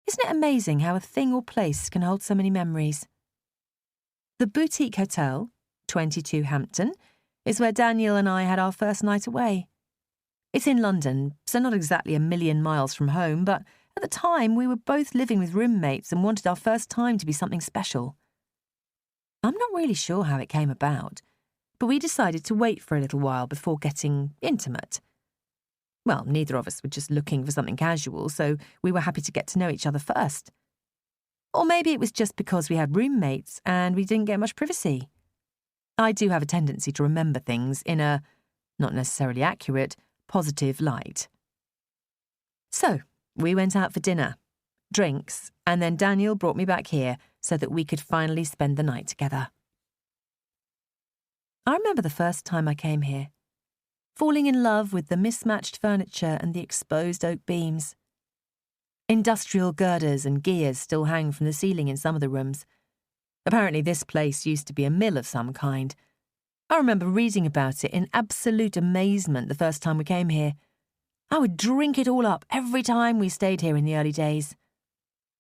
Isn't it amazing how a thing or place can hold so many memories? The boutique hotel, 22 Hampton, is where Daniel and I had our first night away. It's in London, so not exactly a million miles from home, but at the time we were both living with roommates and wanted our first time to be something special. I'm not really sure how it came about, but we decided to wait for a little while before getting intimate. Well, neither of us were just looking for something casual, so we were happy to get to know each other first. Or maybe it was just because we had roommates and we didn't get much privacy. I do have a tendency to remember things in a, not necessarily accurate, positive light. So, we went out for dinner, drinks, and then Daniel brought me back here so that we could finally spend the night together. I remember the first time I came here, falling in love with the mismatched furniture and the exposed oak beams. Industrial girders and gears still hang from the ceiling in some of the rooms. Apparently this place used to be a mill of some kind. I remember reading about it in absolute amazement the first time we came here. I would drink it all up every time we stayed here in the early days.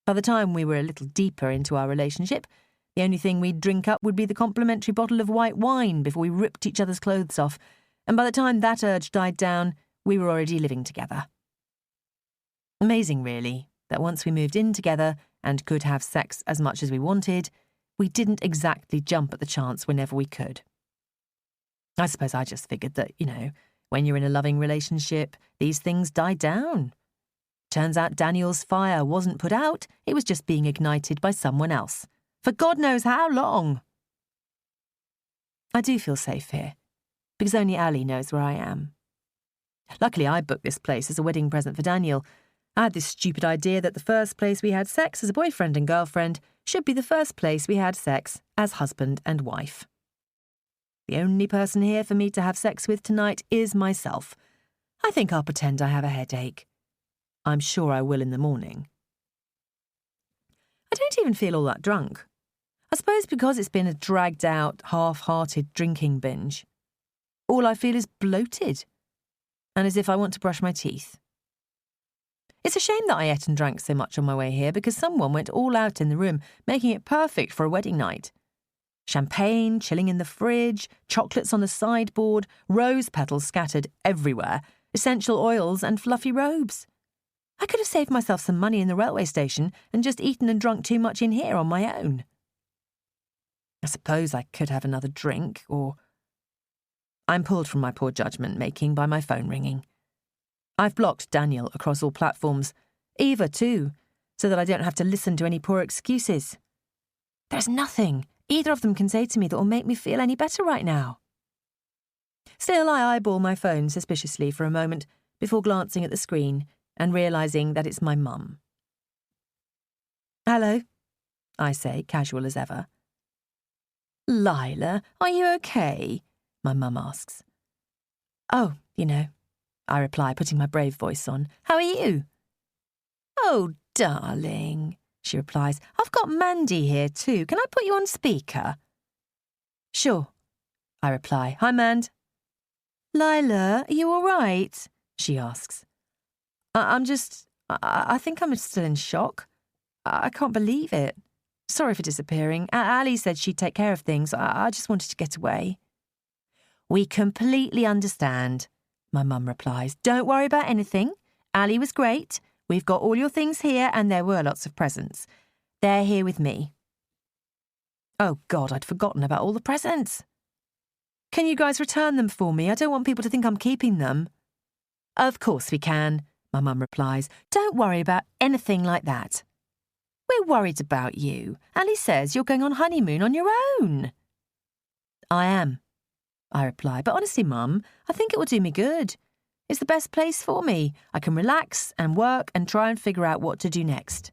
By the time we were a little deeper into our relationship, the only thing we'd drink up would be the complimentary bottle of white wine before we ripped each other's clothes off, and by the time that urge died down, we were already living together. Amazing, really, that once we moved in together and could have sex as much as we wanted, we didn't exactly jump at the chance whenever we could. I suppose I just figured that, when you're in a loving relationship, these things die down. Turns out Daniel's fire wasn't put out, it was just being ignited by someone else. For God knows how long. I do feel safe here, because only Ali knows where I am. Luckily, I booked this place as a wedding present for Daniel. I had this stupid idea that the first place we had sex as a boyfriend and girlfriend should be the first place we had sex as husband and wife. The only person here for me to have sex with tonight is myself. I think I'll pretend I have a headache. I'm sure I will in the morning. I don't even feel all that drunk. I suppose because it's been a dragged-out, half-hearted drinking binge. All I feel is bloated, and as if I want to brush my teeth. It's a shame that I ate and drank so much on my way here because someone went all out in the room, making it perfect for a wedding night. Champagne chilling in the fridge, chocolates on the sideboard, rose petals scattered everywhere, essential oils and fluffy robes. I could have saved myself some money in the railway station and just eaten and drunk too much in here on my own. I suppose I could have another drink, or... I'm pulled from my poor judgment-making by my phone ringing. I've blocked Daniel across all platforms, Eva too, so that I don't have to listen to any poor excuses. There's nothing either of them can say to me that will make me feel any better right now. Still, I eyeball my phone suspiciously for a moment before glancing at the screen and realising that it's my mum. "Hello," I say, casual as ever. "Lila, are you okay?" my mum asks. "Oh, I reply, putting my brave voice on. "How are you?" "Oh, darling," she replies. "I've got Mandy here too. Can I put you on speaker?" "Sure," I reply. "Hi, Mand." "Lila, are you all right?" she asks. I think I'm still in shock. I can't believe it. Sorry for disappearing. Ali said she'd take care of things. I just wanted to get away." "We completely understand," my mum replies. "Don't worry about anything. Ali was great. We've got all your things here and there were lots of presents. They're here with me." Oh God, I'd forgotten about all the presents. "Can you guys return them for me? I don't want people to think I'm keeping them." "Of course we can," my mum replies. "Don't worry about anything like that. We're worried about you. Ali says you're going on honeymoon on your own." "I am," I reply. "But honestly, Mum, I think it will do me good. It's the best place for me. I can relax and work and try and figure out what to do next."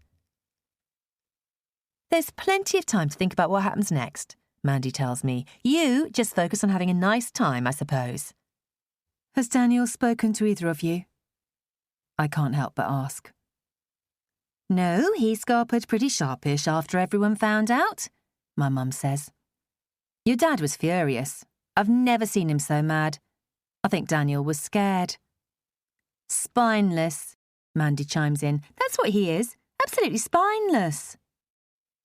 "There's plenty of time to think about what happens next," Mandy tells me. "You just focus on having a nice time, I suppose." "Has Daniel spoken to either of you?" I can't help but ask. "No, he scarpered pretty sharpish after everyone found out," my mum says. "Your dad was furious. I've never seen him so mad. I think Daniel was scared." "Spineless," Mandy chimes in. "That's what he is. Absolutely spineless."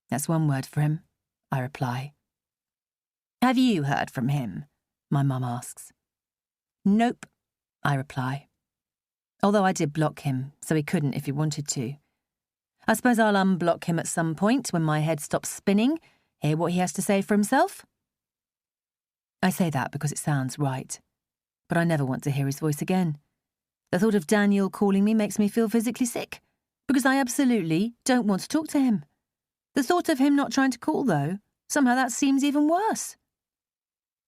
"That's one word for him," I reply. "Have you heard from him?" my mum asks. "Nope," I reply. Although I did block him, so he couldn't if he wanted to. I suppose I'll unblock him at some point when my head stops spinning, hear what he has to say for himself. I say that because it sounds right, but I never want to hear his voice again. The thought of Daniel calling me makes me feel physically sick, because I absolutely don't want to talk to him. The thought of him not trying to call, though, somehow that seems even worse.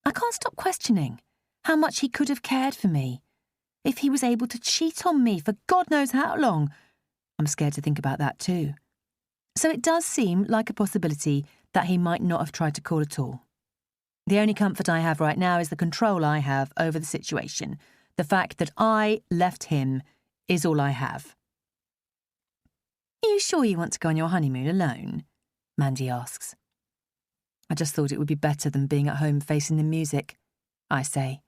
I can't stop questioning how much he could have cared for me. If he was able to cheat on me for God knows how long, I'm scared to think about that too. So it does seem like a possibility that he might not have tried to call at all. The only comfort I have right now is the control I have over the situation. The fact that I left him is all I have. Are you sure you want to go on your honeymoon alone? Mandy asks. I just thought it would be better than being at home facing the music, I say.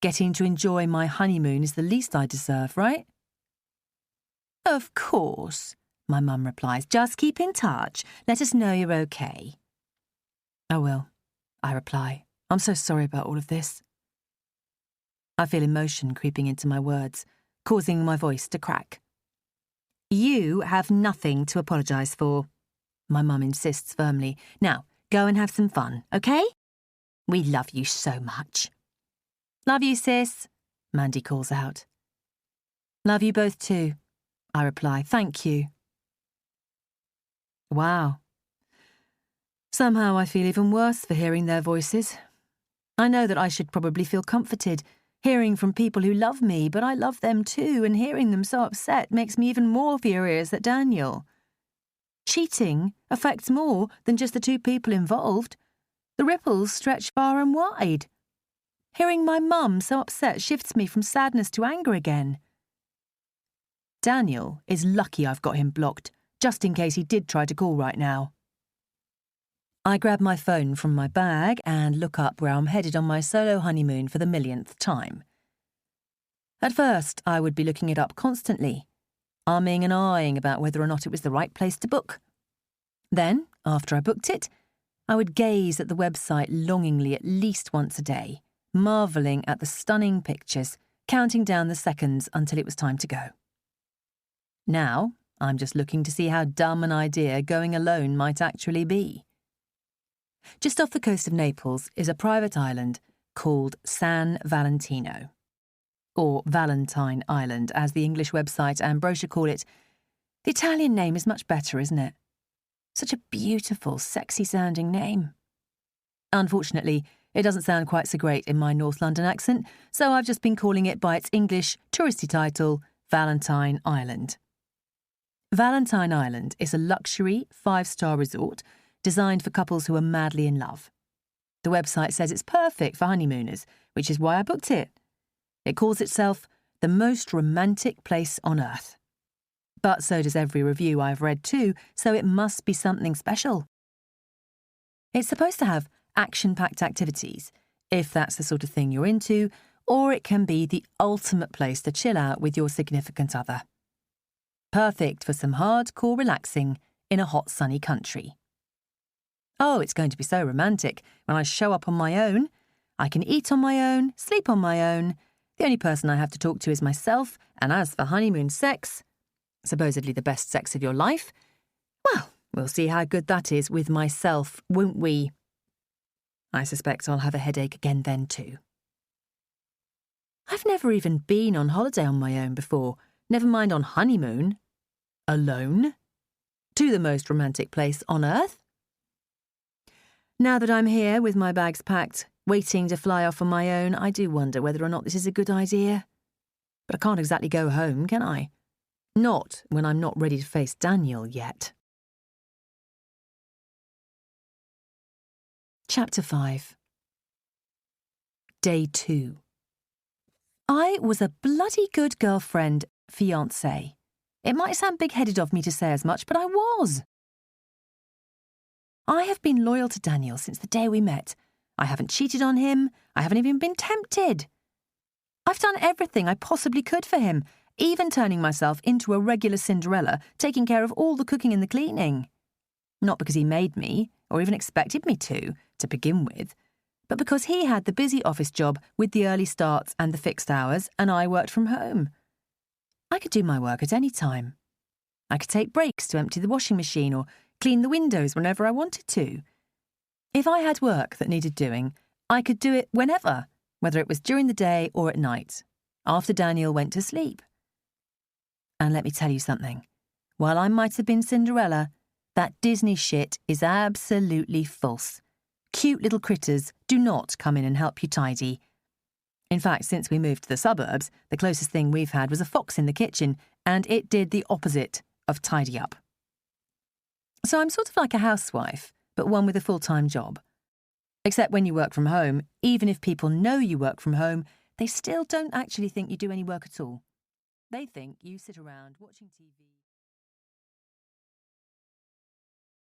Getting to enjoy my honeymoon is the least I deserve, right? Of course, my mum replies. Just keep in touch. Let us know you're okay. I will, I reply. I'm so sorry about all of this. I feel emotion creeping into my words, causing my voice to crack. You have nothing to apologise for, my mum insists firmly. Now, go and have some fun, okay? We love you so much. Love you, sis, Mandy calls out. Love you both too, I reply. Thank you. Wow. Somehow I feel even worse for hearing their voices. I know that I should probably feel comforted, hearing from people who love me, but I love them too, and hearing them so upset makes me even more furious at Daniel. Cheating affects more than just the two people involved. The ripples stretch far and wide. Hearing my mum so upset shifts me from sadness to anger again. Daniel is lucky I've got him blocked, just in case he did try to call right now. I grab my phone from my bag and look up where I'm headed on my solo honeymoon for the millionth time. At first, I would be looking it up constantly, umming and ahhing about whether or not it was the right place to book. Then, after I booked it, I would gaze at the website longingly at least once a day, marvelling at the stunning pictures, counting down the seconds until it was time to go. Now, I'm just looking to see how dumb an idea going alone might actually be. Just off the coast of Naples is a private island called San Valentino, or Valentine Island, as the English website and brochure call it. The Italian name is much better, isn't it? Such a beautiful, sexy-sounding name. Unfortunately, it doesn't sound quite so great in my North London accent, so I've just been calling it by its English, touristy title, Valentine Island. Valentine Island is a luxury, 5-star resort designed for couples who are madly in love. The website says it's perfect for honeymooners, which is why I booked it. It calls itself the most romantic place on earth. But so does every review I've read too, so it must be something special. It's supposed to have action-packed activities, if that's the sort of thing you're into, or it can be the ultimate place to chill out with your significant other. Perfect for some hardcore relaxing in a hot, sunny country. Oh, it's going to be so romantic when I show up on my own. I can eat on my own, sleep on my own. The only person I have to talk to is myself, and as for honeymoon sex, supposedly the best sex of your life, well, we'll see how good that is with myself, won't we? I suspect I'll have a headache again then too. I've never even been on holiday on my own before, never mind on honeymoon. Alone? To the most romantic place on earth? Now that I'm here with my bags packed, waiting to fly off on my own, I do wonder whether or not this is a good idea. But I can't exactly go home, can I? Not when I'm not ready to face Daniel yet. Chapter 5. Day 2. I was a bloody good girlfriend, fiancé. It might sound big-headed of me to say as much, but I was. I have been loyal to Daniel since the day we met. I haven't cheated on him. I haven't even been tempted. I've done everything I possibly could for him, even turning myself into a regular Cinderella, taking care of all the cooking and the cleaning. Not because he made me, or even expected me to begin with, but because he had the busy office job with the early starts and the fixed hours, and I worked from home. I could do my work at any time. I could take breaks to empty the washing machine or clean the windows whenever I wanted to. If I had work that needed doing, I could do it whenever, whether it was during the day or at night, after Daniel went to sleep. And let me tell you something. While I might have been Cinderella, that Disney shit is absolutely false. Cute little critters do not come in and help you tidy. In fact, since we moved to the suburbs, the closest thing we've had was a fox in the kitchen, and it did the opposite of tidy up. So I'm sort of like a housewife, but one with a full-time job. Except when you work from home, even if people know you work from home, they still don't actually think you do any work at all. They think you sit around watching TV.